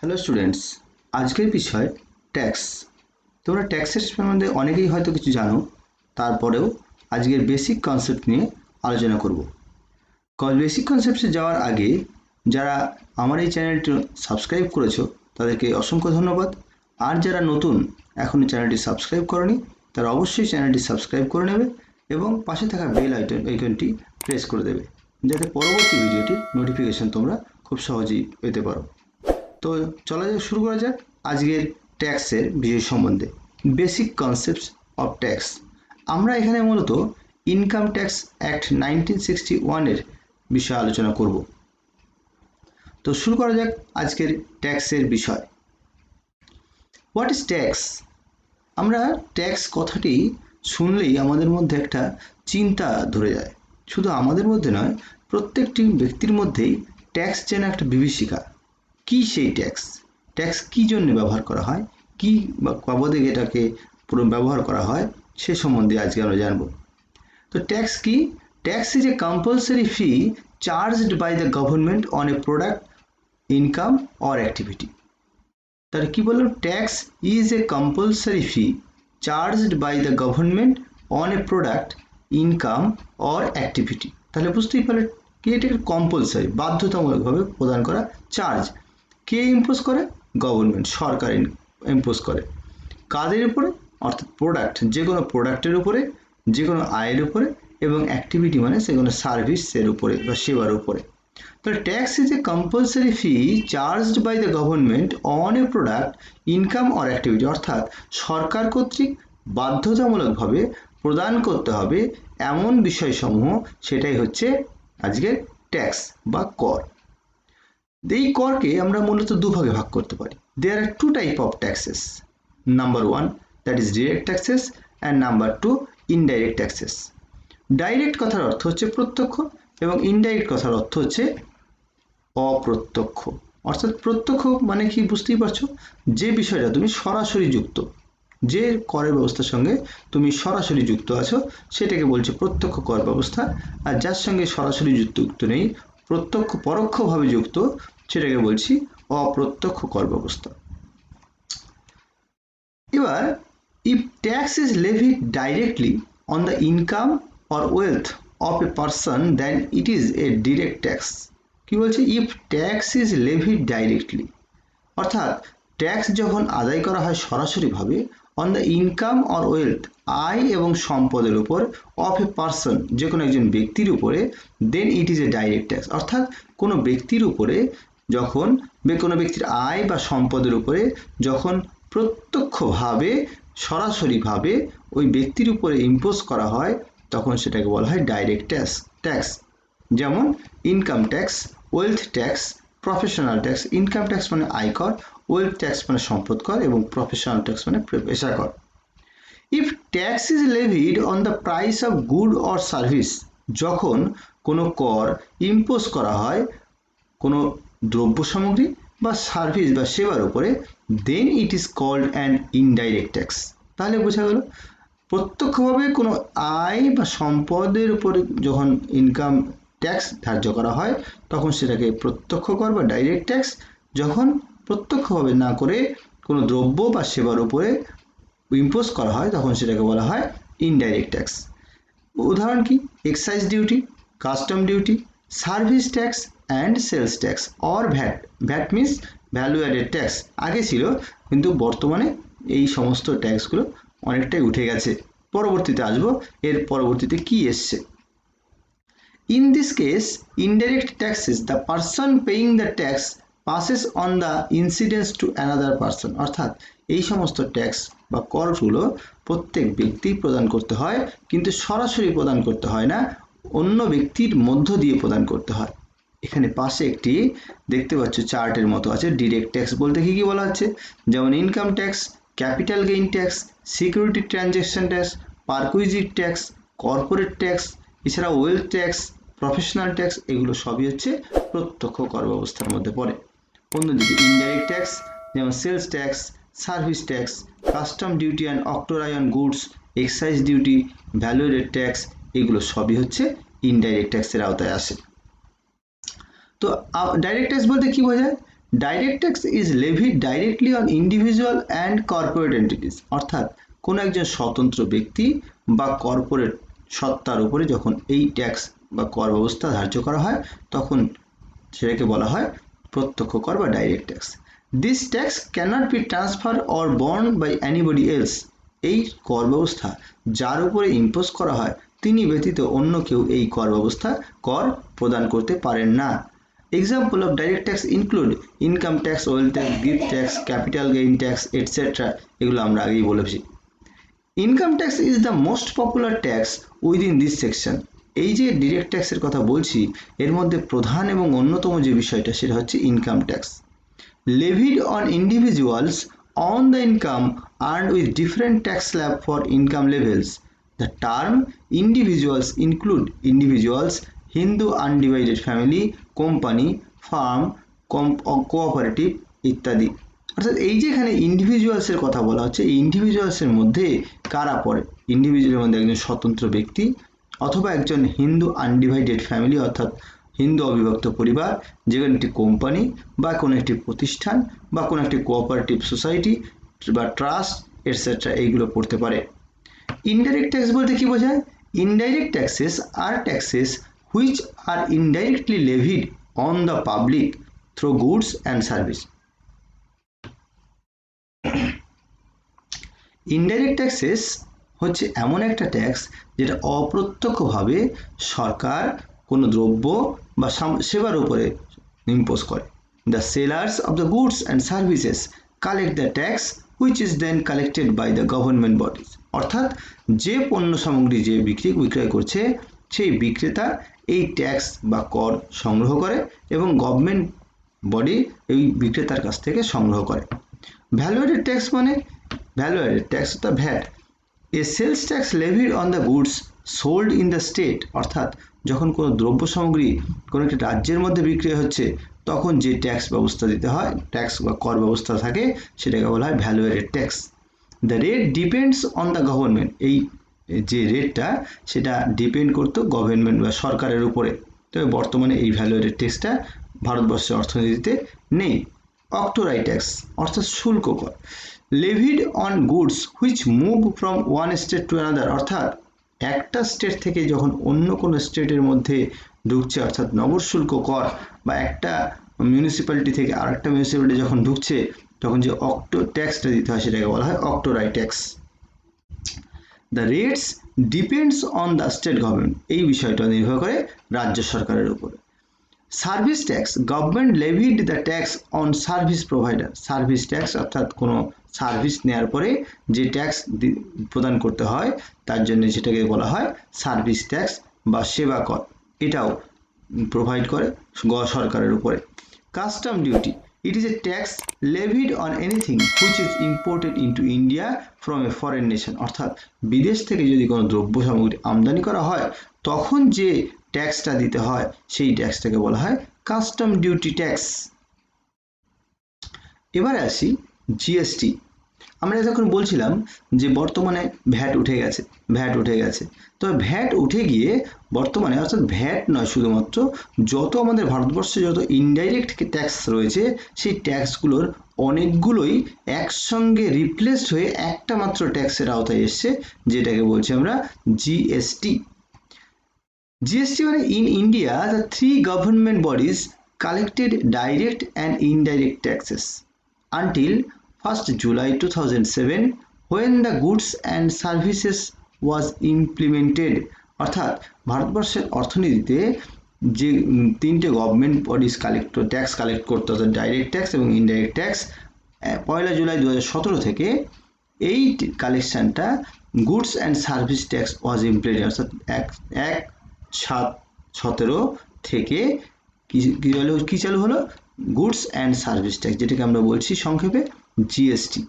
Hello students, আজকের বিষয় tax. তোমরা ট্যাক্সের সম্বন্ধে অনেকেই হয়তো কিছু জানো, তারপরেও আজকের বেসিক কনসেপ্ট নিয়ে আলোচনা করব। বেসিক কনসেপ্টে যাওয়ার আগে যারা আমার এই চ্যানেলটি সাবস্ক্রাইব করেছো তাদেরকে অসংখ্য ধন্যবাদ। আর যারা নতুন এখনও চ্যানেলটি সাবস্ক্রাইব করনি তারা অবশ্যই চ্যানেলটি সাবস্ক্রাইব করে নেবে এবং পাশে থাকা বেল আইকনটি প্রেস করে দেবে, যাতে পরবর্তী ভিডিওটির নোটিফিকেশন তোমরা খুব সহজেই পেতে পারো। তো চলা যাক, শুরু করা যাক আজকের ট্যাক্সের বিষয় সম্বন্ধে। Basic concepts of tax. আমরা এখানে মূলত ইনকাম ট্যাক্স অ্যাক্ট 1961-এর বিষয়ে আলোচনা করব। তো শুরু করা যাক আজকের ট্যাক্সের বিষয়। What is tax? আমরা ট্যাক্স কথাটি শুনলেই আমাদের মধ্যে একটা চিন্তা ধরে যায়। শুধু আমাদের মধ্যে নয়, প্রত্যেকটি ব্যক্তির মধ্যেই ট্যাক্স যেন একটা বিভীষিকা। কি সেই ট্যাক্স? ট্যাক্স কী জন্য ব্যবহার করা হয়, কী বাবদে এটাকে পুরো ব্যবহার করা হয়, সে সম্বন্ধে আজকে আমরা জানব। তো ট্যাক্স কি? Tax is a compulsory fee charged by the government on a product, income or activity. তাহলে কি বললাম? Tax is a compulsory fee charged by the government on a product, income or activity. তাহলে বুঝতেই পারলে কি এটা compulsory, বাধ্যতামূলকভাবে প্রদান করা চার্জ। কে ইম্পোজ করে? গভর্নমেন্ট, সরকার ইম্পোজ করে। কাদের উপরে? অর্থাৎ প্রোডাক্ট, যে কোনো প্রোডাক্টের উপরে, যে কোনো আয়ের উপরে, এবং অ্যাক্টিভিটি মানে সে কোনো সার্ভিসের উপরে বা সেবার উপরে। তাহলে tax is a compulsory fee charged by the government on a product, income or activity. অর্থাৎ সরকার কর্তৃক বাধ্যতামূলকভাবে প্রদান করতে হবে এমন বিষয়সমূহ, সেটাই হচ্ছে আজকের ট্যাক্স বা কর। এই করকে আমরা মূলত দুভাগে ভাগ করতে পারি। There are two type of taxes. Number one, that is direct taxes, and number two, indirect taxes. Direct কথার অর্থ হচ্ছে প্রত্যক্ষ এবং ইনডাইরেক্ট কথার অর্থ হচ্ছে অপ্রত্যক্ষ। অর্থাৎ প্রত্যক্ষ মানে কি বুঝতেই পারছো, যে বিষয়টা তুমি সরাসরি যুক্ত, যে করের ব্যবস্থার সঙ্গে তুমি সরাসরি যুক্ত আছো সেটাকে বলছে প্রত্যক্ষ কর ব্যবস্থা। আর যার সঙ্গে সরাসরি যুক্ত নেই, প্রত্যক্ষ পরোক্ষভাবে যুক্ত, সেটাকে বলছি অপ্রত্যক্ষ কর ব্যবস্থা। এবার if tax is levied directly on the income or wealth of a person, then it is a direct tax. কি বলছে? if tax is levied directly, অর্থাৎ ট্যাক্স যখন আদায় করা হয় সরাসরিভাবে on the income or wealth, আয় এবং সম্পদের উপর, অফ এ পারসন, যে কোনো একজন ব্যক্তির উপরে, then it is a direct tax. অর্থাৎ কোনো ব্যক্তির উপরে যখন, কোনো ব্যক্তির আয় বা সম্পদের উপরে যখন প্রত্যক্ষভাবে সরাসরিভাবে ওই ব্যক্তির উপরে ইম্পোজ করা হয়, তখন সেটাকে বলা হয় ডাইরেক্ট ট্যাক্স। যেমন income tax, wealth tax, professional tax. Income tax মানে আয়কর, ওয়েলথ ট্যাক্স মানে সম্পদ কর, এবং প্রফেশনাল ট্যাক্স মানে পেশা কর। If tax is levied on the price of good or service, যখন কোনো কর ইম্পোজ করা হয় কোনো দ্রব্য সামগ্রী বা সার্ভিস বা সেবার উপরে, then it is called an indirect tax. তাহলে বোঝা গেল, প্রত্যক্ষভাবে কোনো আয় বা সম্পদের উপরে যখন ইনকাম ট্যাক্স ধার্য করা হয় তখন সেটাকে প্রত্যক্ষ কর বা ডাইরেক্ট ট্যাক্স। যখন প্রত্যক্ষভাবে না করে কোনো দ্রব্য বা সেবার উপরে ইম্পোজ করা হয় তখন সেটাকে বলা হয় ইনডাইরেক্ট ট্যাক্স। উদাহরণ কি? Excise duty, custom duty, service tax and sales tax or VAT. VAT means value added tax. আগে ছিল, কিন্তু বর্তমানে এই সমস্ত ট্যাক্সগুলো অনেকটাই উঠে গেছে। পরবর্তীতে আসবো এর পরবর্তীতে কি এসছে। In this case, indirect taxes, the person paying the tax passes on the incidence to another person. অর্থাৎ এই সমস্ত ট্যাক্স বা করগুলো প্রত্যেক ব্যক্তি প্রদান করতে হয়, কিন্তু সরাসরি প্রদান করতে হয় না, অন্য ব্যক্তির মধ্য দিয়ে প্রদান করতে হয়। এখানে পাশে একটি দেখতে পাচ্ছ চার্টের মতো আছে। ডিরেক্ট ট্যাক্স বলতে কি কি বলা হচ্ছে, যেমন income tax, capital gain tax, security transaction tax, perquisite tax, corporate tax, এছাড়া ওয়েলথ ট্যাক্স, প্রফেশনাল ট্যাক্স, এগুলো সবই হচ্ছে প্রত্যক্ষ কর ব্যবস্থার মধ্যে পড়ে। অন্যদিকে ইনডাইরেক্ট ট্যাক্স যেমন sales tax, service tax, custom duty and octroi on goods, excise duty, value added tax, এগুলো সবই হচ্ছে ইনডাইরেক্ট ট্যাক্সের আওতায় আসে। তো ডাইরেক্ট ট্যাক্স বলতে কি বোঝায়? Direct tax is levied directly on individual and corporate entities, অর্থাৎ কোনো একজন স্বতন্ত্র ব্যক্তি বা কর্পোরেট সত্তার উপরে যখন এই ট্যাক্স বা কর ব্যবস্থা ধার্য করা হয় তখন সেটাকে বলা হয় প্রত্যক্ষ কর বা direct tax. This tax cannot be transfer or borne by anybody else, এই কর ব্যবস্থা যার উপরে ইম্পোজ করা হয় তিনি ব্যতীত অন্য কেউ এই কর ব্যবস্থা কর প্রদান করতে পারেন না। Example of direct tax include income tax, wealth tax, gift tax, capital gain tax etcetera, এগুলো আমরা আগেই বলেছি। Income tax is the most popular tax within this section. এই যে ডিরেক্ট ট্যাক্সের কথা বলছি এর মধ্যে প্রধান এবং অন্যতম যে বিষয়টা সেটা হচ্ছে income tax. Levied on individuals on the income earned with different tax slab for income levels. The term individuals include individuals, Hindu undivided family, company, farm, cooperative ইত্যাদি। অর্থাৎ এই যে এখানে ইন্ডিভিজুয়ালসের কথা বলা হচ্ছে এই ইন্ডিভিজুয়ালসের মধ্যে কারা পড়ে? ইন্ডিভিজুয়ালের মধ্যে একজন স্বতন্ত্র ব্যক্তি অথবা একজন হিন্দু আনডিভাইডেড ফ্যামিলি অর্থাৎ হিন্দু অবিভক্ত পরিবার, যেখানে একটি কোম্পানি বা কোনো একটি প্রতিষ্ঠান বা কোনো একটি কোঅপারেটিভ সোসাইটি বা ট্রাস্ট এটসেট্রা এইগুলো পড়তে পারে। ইনডাইরেক্ট ট্যাক্স বলতে কি বোঝায়? Indirect taxes are taxes which are indirectly levied on the public through goods and service. Indirect taxes হচ্ছে এমন একটা ট্যাক্স যেটা অপ্রত্যক্ষভাবে সরকার কোনো দ্রব্য বা সেবার উপরে ইম্পোজ করে। The sellers of the goods and services collect the tax which is then collected by the government bodies, অর্থাৎ যে পণ্য সামগ্রী যে বিক্রয় করছে সেই বিক্রেতা এই ট্যাক্স বা কর সংগ্রহ করে এবং গভর্নমেন্ট বডি এই বিক্রেতার কাছ থেকে সংগ্রহ করে। ভ্যালু অ্যাডেড ট্যাক্স মানে ভ্যালু অ্যাডেড ট্যাক্স অর্থাৎ VAT, a sales tax levied on the goods sold in the state, অর্থাৎ যখন কোনো দ্রব্য সামগ্রী কোনো একটি রাজ্যের মধ্যে বিক্রি হচ্ছে তখন যে ট্যাক্স ব্যবস্থা দিতে হয়, ট্যাক্স বা কর ব্যবস্থা থাকে সেটাকে বলা হয় value added tax. The rate depends on the government, এই যে রেটটা সেটা ডিপেন্ড করতো গভর্নমেন্ট বা সরকারের উপরে, তবে বর্তমানে এই ভ্যালু অ্যাডেড ট্যাক্সটা ভারতবর্ষের অর্থনীতিতে নেই। অক্টোরাই ট্যাক্স অর্থাৎ শুল্ক কর, levied on goods which move from one state to another, অর্থাৎ একটা স্টেট থেকে যখন অন্য কোনো স্টেটের মধ্যে ঢুকছে অর্থাৎ নগর শুল্ক কর, বা একটা মিউনিসিপ্যালিটি থেকে আরেকটা মিউনিসিপ্যালিটি যখন ঢুকছে তখন যে ট্যাক্সটা দিতে হয় সেটাকে বলা হয় octroi tax. The rates depends on the state government, এই বিষয়টা নির্ভর করে রাজ্য সরকারের উপরে। Service tax, government levied the tax on service provider, service tax অর্থাৎ কোনো সার্ভিস নেওয়ার পরে যে ট্যাক্স প্রদান করতে হয় তার জন্য সেটাকে বলা হয় সার্ভিস ট্যাক্স বা সেবা কর, এটাও প্রোভাইড করে সরকারের উপরে। Custom duty, it is a tax levied on anything which is imported into India from a foreign nation, অর্থাৎ বিদেশ থেকে যদি কোনো দ্রব্য সামগ্রী আমদানি করা হয় তখন যে ট্যাক্সটা দিতে হয় সেই ট্যাক্সটাকে বলা হয় কাস্টম ডিউটি ট্যাক্স। এবারে আসি জিএসটি। আমরা যখন বলছিলাম যে বর্তমানে ভ্যাট উঠে গেছে, তো ভ্যাট উঠে গিয়ে বর্তমানে অর্থাৎ ভ্যাট নয় শুধুমাত্র যত আমাদের ভারতবর্ষে যত ইনডাইরেক্ট ট্যাক্স রয়েছে সেই ট্যাক্সগুলোর অনেকগুলোই একসঙ্গে রিপ্লেসড হয়ে একটা মাত্র ট্যাক্সের আওতায় এসছে, যেটাকে বলছি আমরা জিএসটি। জিএসটি মানে in India the three government bodies collected direct and indirect taxes until 1st July 2007 when the goods and services was implemented, অর্থাৎ ভারতবর্ষের অর্থনীতিতে যে তিনটে গভর্নমেন্ট বডিজ ট্যাক্স কালেক্ট করতে অর্থাৎ ডাইরেক্ট ট্যাক্স এবং ইনডাইরেক্ট ট্যাক্স 1 জুলাই 2017 থেকে এই কালেকশনটা goods and service tax was implemented, অর্থাৎ 1/7/17 থেকে কি চালু হলো গুডস অ্যান্ড সার্ভিস ট্যাক্স, যেটাকে আমরা বলছি সংক্ষেপে GST.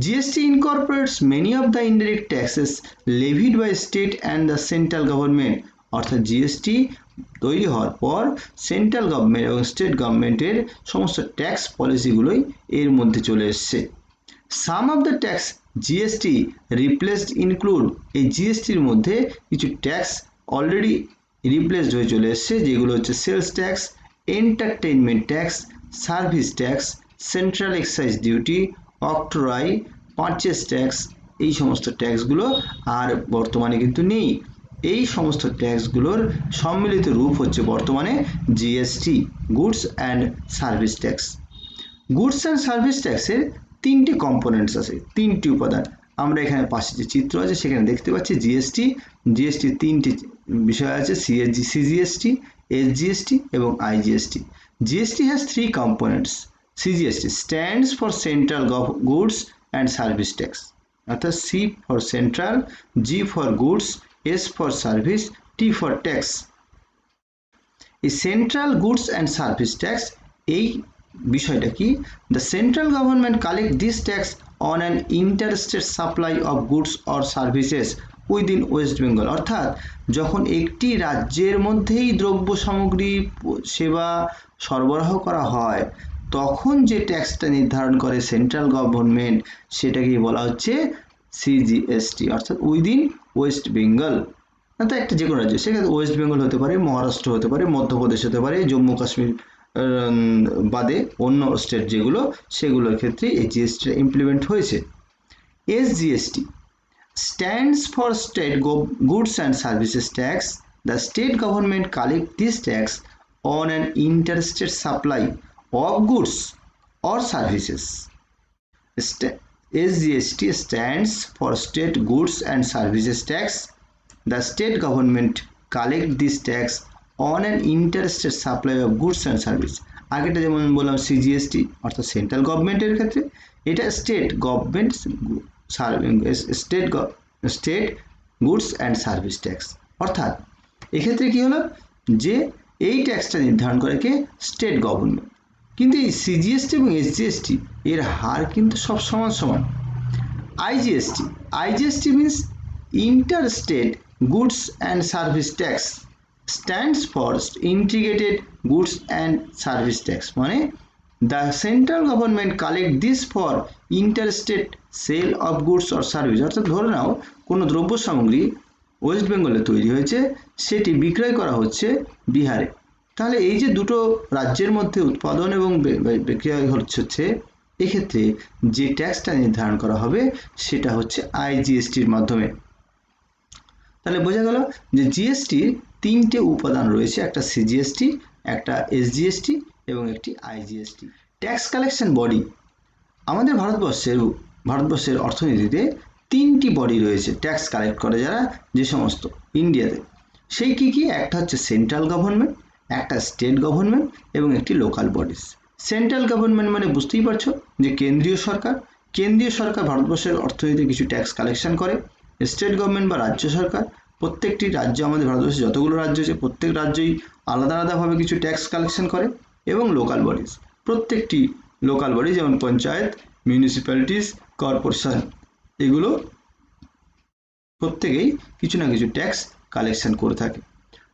GST incorporates many of the indirect taxes levied by state and the central government, অর্থাৎ জিএসটি তৈরি হওয়ার পর সেন্ট্রাল গভর্নমেন্ট এবং স্টেট গভর্নমেন্টের সমস্ত ট্যাক্স পলিসিগুলোই এর মধ্যে চলে এসছে। Some of the tax GST replaced include, এই জিএসটির মধ্যে কিছু ট্যাক্স অলরেডি রিপ্লেসড হয়ে চলে এসছে, যেগুলো হচ্ছে sales tax, entertainment tax, service tax, central excise duty, octroi, purchase tax, এই সমস্ত ট্যাক্সগুলো আর বর্তমানে কিন্তু নেই। এই সমস্ত ট্যাক্সগুলোর সম্মিলিত রূপ হচ্ছে বর্তমানে GST, goods and service tax. Goods and service ট্যাক্সের তিনটি কম্পোনেন্টস আছে, তিনটি উপাদান। আমরা এখানে পাশে যে চিত্র আছে সেখানে দেখতে পাচ্ছি জিএসটির তিনটি বিষয় আছে, সিজিএসটি, এসজিএসটি এবং IGST. GST has three components. CGST stands for Central Goods and Service Tax. অর্থাৎ C for Central, G for Goods, S for Service, T for Tax. এই central goods and service tax, এই বিষয়টা কি? The central government collect this tax on an interstate supply of goods or services within West Bengal. অর্থাৎ যখন একটি রাজ্যের মধ্যেই দ্রব্য সামগ্রী সেবা সরবরাহ করা হয় তখন যে ট্যাক্সটা নির্ধারণ করে সেন্ট্রাল গভর্নমেন্ট সেটাকে বলা হচ্ছে সিজিএসটি, অর্থাৎ উইদিন ওয়েস্ট বেঙ্গল। অর্থাৎ একটা যে কোনো রাজ্য, সেক্ষেত্রে ওয়েস্ট বেঙ্গল হতে পারে, মহারাষ্ট্র হতে পারে, মধ্যপ্রদেশ হতে পারে, জম্মু কাশ্মীর বাদে অন্য স্টেট যেগুলো, সেগুলোর ক্ষেত্রে এই জিএসটি ইমপ্লিমেন্ট হয়েছে। SGST stands for State Goods and Services Tax. The state government collect this tax on an interstate supply of goods or services. SGST stands for State Goods and Services Tax. The state government collect this tax on an interstate supply of goods and service. আগেটা যেমন বললাম CGST অর্থাৎ central গভর্নমেন্টের ক্ষেত্রে, এটা state government state goods and service tax. অর্থাৎ এক্ষেত্রে কি হলো যে এই ট্যাক্সটা নির্ধারণ করে কে? State government. কিন্তু এই সিজিএসটি এবং এসজিএসটি এর হার কিন্তু সব সমান সমান। IGST means interstate goods and service tax, stands for integrated goods and service tax. মানে the central government collect this for interstate sale of goods or service। অর্থাৎ ধরে নাও কোনো দ্রব্য সামগ্রী ওয়েস্ট বেঙ্গলে তৈরি হয়েছে, সেটি বিক্রয় করা হচ্ছে বিহারে, তাহলে এই যে দুটো রাজ্যের মধ্যে উৎপাদন এবং বিক্রয় হচ্ছে, এক্ষেত্রে যে ট্যাক্সটা নির্ধারণ করা হবে সেটা হচ্ছে আইজিএসটির মাধ্যমে। তাহলে বোঝা গেল যে জিএসটির তিনটে উপাদান রয়েছে, একটা সিজিএসটি, একটা এসজিএসটি এবং একটি আইজিএসটি। ট্যাক্স কালেকশন বডি, আমাদের ভারতবর্ষের অর্থনীতিতে তিনটি বডি রয়েছে ট্যাক্স কালেক্ট করে যারা, যে সমস্ত ইন্ডিয়াতে, সেই কি কি? একটা হচ্ছে সেন্ট্রাল গভর্নমেন্ট, একটা স্টেট গভর্নমেন্ট এবং একটি লোকাল বডিজ। সেন্ট্রাল গভর্নমেন্ট মানে বুঝতেই পারছো যে কেন্দ্রীয় সরকার ভারতবর্ষের অর্থনীতিতে কিছু ট্যাক্স কালেকশন করে। স্টেট গভর্নমেন্ট বা রাজ্য সরকার, প্রত্যেকটি রাজ্য, আমাদের ভারতবর্ষে যতগুলো রাজ্য আছে প্রত্যেক রাজ্যই আলাদা আলাদাভাবে কিছু ট্যাক্স কালেকশন করে। এবং লোকাল বডিজ, প্রত্যেকটি লোকাল বডি যেমন পঞ্চায়েত, মিউনিসিপ্যালিটিস, কর্পোরেশন, এগুলো প্রত্যেকেই কিছু না কিছু ট্যাক্স কালেকশন করে থাকে।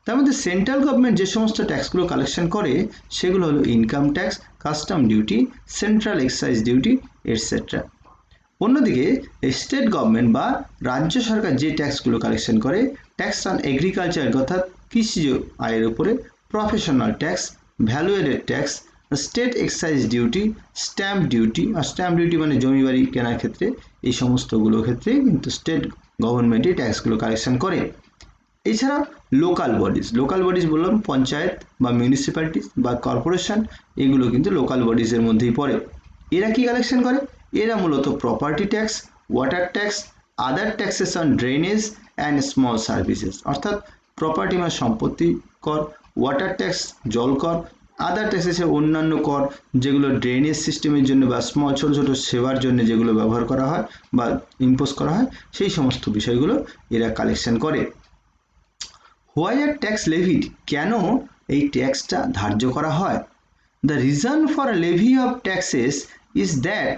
তার মধ্যে সেন্ট্রাল গভর্নমেন্ট যে সমস্ত ট্যাক্সগুলো কালেকশন করে সেগুলো হলো income tax, custom duty, central excise duty etcetera. অন্যদিকে স্টেট গভর্নমেন্ট বা রাজ্য সরকার যে ট্যাক্সগুলো কালেকশন করে, ট্যাক্স অন এগ্রিকালচার অর্থাৎ কৃষিজ আয়ের উপরে, professional tax, value added tax, state excise duty, stamp duty, আর স্ট্যাম্প ডিউটি মানে জমি বাড়ি কেনার ক্ষেত্রে, এই সমস্তগুলোর ক্ষেত্রে কিন্তু স্টেট গভর্নমেন্টই ট্যাক্সগুলো কালেকশন করে। এছাড়া লোকাল বডিজ বললাম পঞ্চায়েত বা মিউনিসিপ্যালিটিস বা কর্পোরেশন, এগুলো কিন্তু লোকাল বডিজের মধ্যেই পড়ে। এরা কি কালেকশন করে? এরা মূলত property tax, water tax, other taxes on drainage and small services. অর্থাৎ প্রপার্টি মানে সম্পত্তি কর, ওয়াটার ট্যাক্স জল কর, আদার ট্যাক্সেসের অন্যান্য কর যেগুলো ড্রেনেজ সিস্টেমের জন্য বা ছোটো ছোটো সেবার জন্য যেগুলো ব্যবহার করা হয় বা ইম্পোজ করা হয়, সেই সমস্ত বিষয়গুলো এরা কালেকশন করে। হোয়াই আর ট্যাক্স লেভিড, কেন এই ট্যাক্সটা ধার্য করা হয়? The reason for levy of taxes is that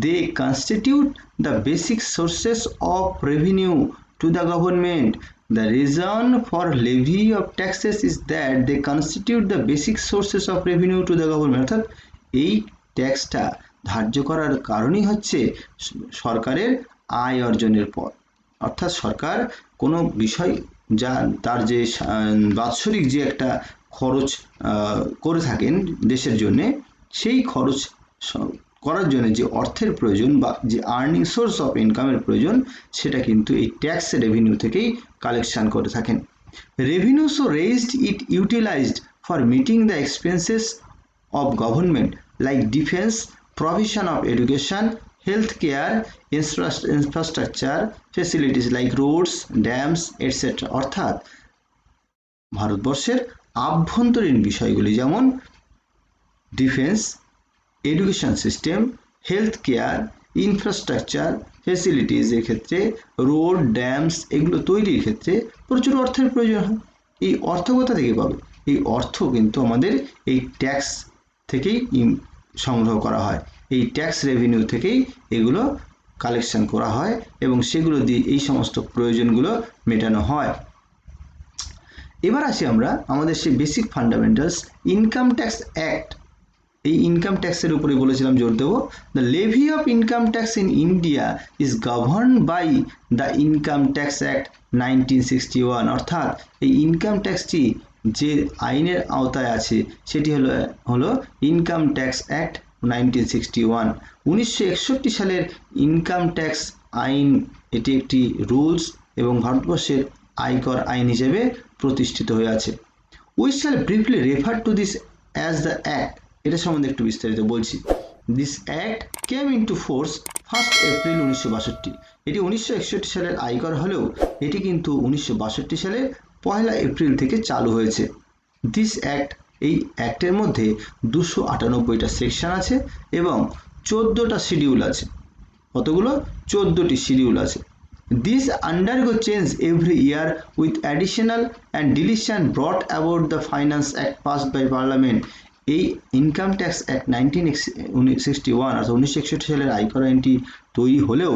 they constitute the basic sources of revenue to the government. The reason for levy of taxes is that they constitute the basic sources of revenue to the government. অর্থাৎ এই ট্যাক্সটা ধার্য করার কারণই হচ্ছে সরকারের আয় অর্জনের পথ। অর্থাৎ সরকার কোনো বিষয় যা তার যে বাৎসরিক যে একটা খরচ করে থাকেন দেশের জন্যে, সেই খরচ করার জন্য যে অর্থের প্রয়োজন বা যে আর্নিং সোর্স অফ ইনকামের প্রয়োজন সেটা কিন্তু এই ট্যাক্স রেভিনিউ থেকেই কালেকশন করে থাকেন। Revenue so raised it utilised for meeting the expenses of government like defense, provision of education, health care, infrastructure, facilities like roads, dams, etc. অর্থাৎ ভারতবর্ষের আভ্যন্তরীণ বিষয়গুলি যেমন defence, education system, health care, infrastructure, facilities এর ক্ষেত্রে road, dams এগুলো তৈরির ক্ষেত্রে প্রচুর অর্থের প্রয়োজন হয়। এই অর্থ কোথা থেকে পাবে? এই অর্থ কিন্তু আমাদের এই ট্যাক্স থেকেই সংগ্রহ করা হয়, এই ট্যাক্স রেভিনিউ থেকেই এগুলো কালেকশন করা হয় এবং সেগুলো দিয়ে এই সমস্ত প্রয়োজনগুলো মেটানো হয়। এবার আসি আমরা আমাদের সেই basic fundamentals income tax act. এই ইনকাম ট্যাক্সের উপরে বলেছিলাম জোর দেব। The levy of income tax in India is govern by the income tax act 1961। অর্থাৎ এই ইনকাম ট্যাক্সটি যে আইনের আওতায় আছে সেটি হলো ইনকাম ট্যাক্স অ্যাক্ট 1961। 1961 সালের ইনকাম ট্যাক্স আইন এটি একটি রুলস এবং ভারতবর্ষের আয়কর আইন হিসেবে প্রতিষ্ঠিত হয়ে আছে। We shall briefly refer to this as the act. এটা সম্বন্ধে একটু বিস্তারিত বলছি। This act came into force 1 April 1962। এটি 1961 সালের আয়কর হলেও এটি কিন্তু 1962 সালের 1 এপ্রিল থেকে চালু হয়েছে। দিস অ্যাক্ট, এই অ্যাক্টের মধ্যে 298টা সেকশন আছে এবং 14টা শিডিউল আছে। কতগুলো? 14টি শিডিউল আছে। These undergo change every year with additional and deletion brought about the Finance Act passed by Parliament. এই ইনকাম ট্যাক্স অ্যাক্ট 1961 অর্থাৎ 1961 সালের আয়কর আইনটি তৈরি হলেও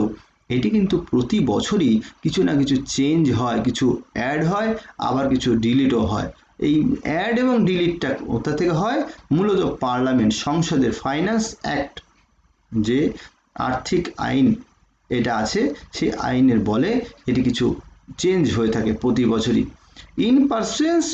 এটি কিন্তু প্রতি বছরই কিছু না কিছু চেঞ্জ হয়, কিছু অ্যাড হয়, আবার কিছু ডিলিটও হয়। এই অ্যাড এবং ডিলিটটা কোথা থেকে হয়? মূলত পার্লামেন্ট, সংসদের ফাইন্যান্স অ্যাক্ট যে আর্থিক আইন এটা আছে সেই আইনের বলে এটি কিছু চেঞ্জ হয়ে থাকে প্রতি বছরই। In pursuance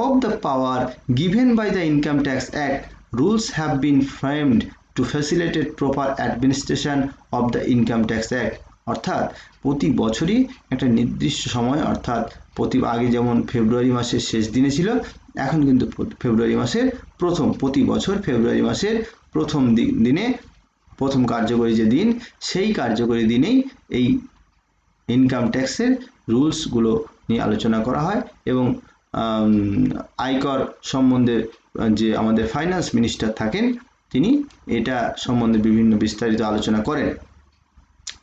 of the power given by the Income Tax Act, rules have been framed to facilitate proper administration of the Income Tax Act. অর্থাৎ প্রতি বছরই একটা নির্দিষ্ট সময়, অর্থাৎ আগে যেমন ফেব্রুয়ারি মাসের শেষ দিনে ছিল, এখন কিন্তু ফেব্রুয়ারি মাসের প্রতি বছর ফেব্রুয়ারি মাসের প্রথম দিনে, প্রথম কার্যকরী যে দিন, সেই কার্যকরী দিনেই এই ইনকাম ট্যাক্সের রুলসগুলো নিয়ে আলোচনা করা হয় এবং আয়কর সম্বন্ধে যে আমাদের ফাইন্যান্স মিনিস্টার থাকেন তিনি এটা সম্বন্ধে বিভিন্ন বিস্তারিত আলোচনা করেন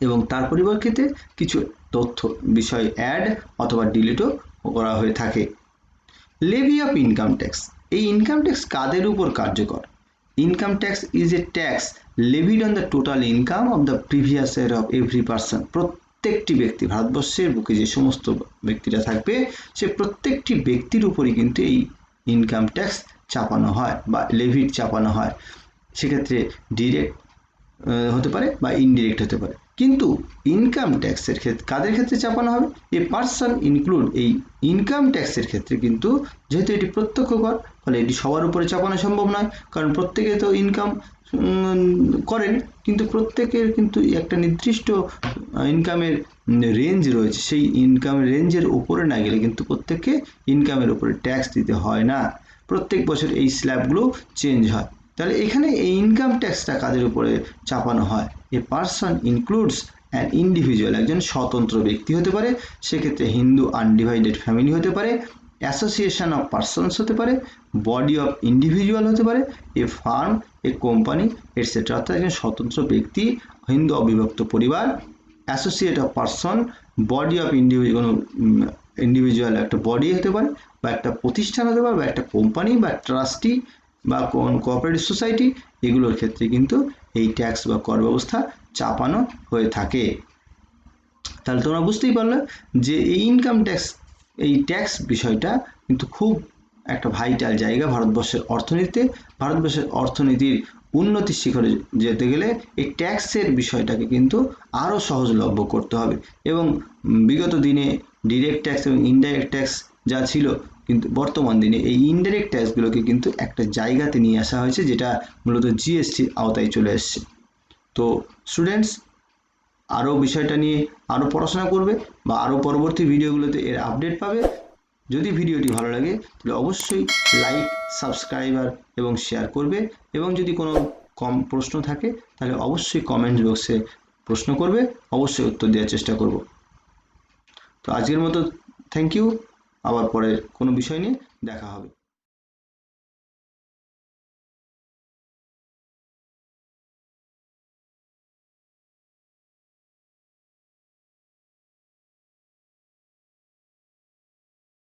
এবং তার পরিপ্রেক্ষিতে কিছু তথ্য বিষয় অ্যাড অথবা ডিলিটও করা হয়ে থাকে। Levy of income tax. এই ইনকাম ট্যাক্স কাদের উপর কার্যকর? Income tax is a tax levied on the total income of the previous year of every person. প্রত্যেকটি ব্যক্তি, ভারতবর্ষের বুকে যে সমস্ত ব্যক্তিরা থাকবে সে প্রত্যেকটি ব্যক্তির উপরই কিন্তু এই ইনকাম ট্যাক্স চাপানো হয় বা লেভিড চাপানো হয়। সেক্ষেত্রে ডিরেক্ট হতে পারে বা ইনডিরেক্ট হতে পারে। কিন্তু ইনকাম ট্যাক্সের ক্ষেত্রে কাদের ক্ষেত্রে চাপানো হবে? A person include. এই ইনকাম ট্যাক্সের ক্ষেত্রে কিন্তু যেহেতু এটি প্রত্যক্ষ কর, ফলে এটি সবার উপরে চাপানো সম্ভব নয়, কারণ প্রত্যেকে তো ইনকাম করেন, কিন্তু প্রত্যেকের কিন্তু একটা নির্দিষ্ট ইনকামের রেঞ্জ রয়েছে। সেই ইনকামের রেঞ্জের উপরে না গেলে কিন্তু প্রত্যেককে ইনকামের উপরে ট্যাক্স দিতে হয় না। প্রত্যেক বছর এই স্ল্যাবগুলো চেঞ্জ হয়। তাহলে এখানে এই ইনকাম ট্যাক্সটা কাদের উপরে চাপানো হয়? A person includes an individual, একজন স্বতন্ত্র ব্যক্তি হতে পারে, সেক্ষেত্রে হিন্দু আনডিভাইডেড ফ্যামিলি হতে পারে, অ্যাসোসিয়েশন অফ পার্সনস হতে পারে, বডি অফ ইন্ডিভিজুয়াল হতে পারে, এ ফার্ম, এ কোম্পানি এটসেট্রা। অর্থাৎ একজন স্বতন্ত্র ব্যক্তি, হিন্দু অবিভক্ত পরিবার, associate of person, body of individual একটা বডি হতে পারে বা একটা প্রতিষ্ঠান হতে পারে বা একটা কোম্পানি বা ট্রাস্টি বা কোঅপারেটিভ সোসাইটি, এগুলোর ক্ষেত্রে কিন্তু এই ট্যাক্স বা কর ব্যবস্থা চাপানো হয়ে থাকে। তাহলে তোমরা বুঝতেই পারলে যে এই ইনকাম ট্যাক্স, এই ট্যাক্স বিষয়টা কিন্তু খুব একটা ভাইটাল জায়গা ভারতবর্ষের অর্থনীতিতে। ভারতবর্ষের অর্থনীতির উন্নতির শিখরে যেতে গেলে এই ট্যাক্সের বিষয়টাকে কিন্তু আরও সহজলভ্য করতে হবে এবং বিগত দিনে ডিরেক্ট ট্যাক্স এবং ইনডাইরেক্ট ট্যাক্স যা ছিল কিন্তু বর্তমান দিনে এই ইনডাইরেক্ট ট্যাক্সগুলোকে কিন্তু একটা জায়গাতে নিয়ে আসা হয়েছে, যেটা মূলত জিএসটির আওতায় চলে এসছে। তো স্টুডেন্টস, আরও বিষয়টা নিয়ে আরও পড়াশোনা করবে বা আরও পরবর্তী ভিডিওগুলোতে এর আপডেট পাবে। যদি ভিডিওটি ভালো লাগে তাহলে অবশ্যই লাইক, সাবস্ক্রাইবার এবং শেয়ার করবে, এবং যদি কোনো প্রশ্ন থাকে তাহলে অবশ্যই কমেন্ট বক্সে প্রশ্ন করবে, অবশ্যই উত্তর দেওয়ার চেষ্টা করব। তো আজকের মতো থ্যাংক ইউ, আবার পরে কোনো বিষয় নিয়ে দেখা হবে।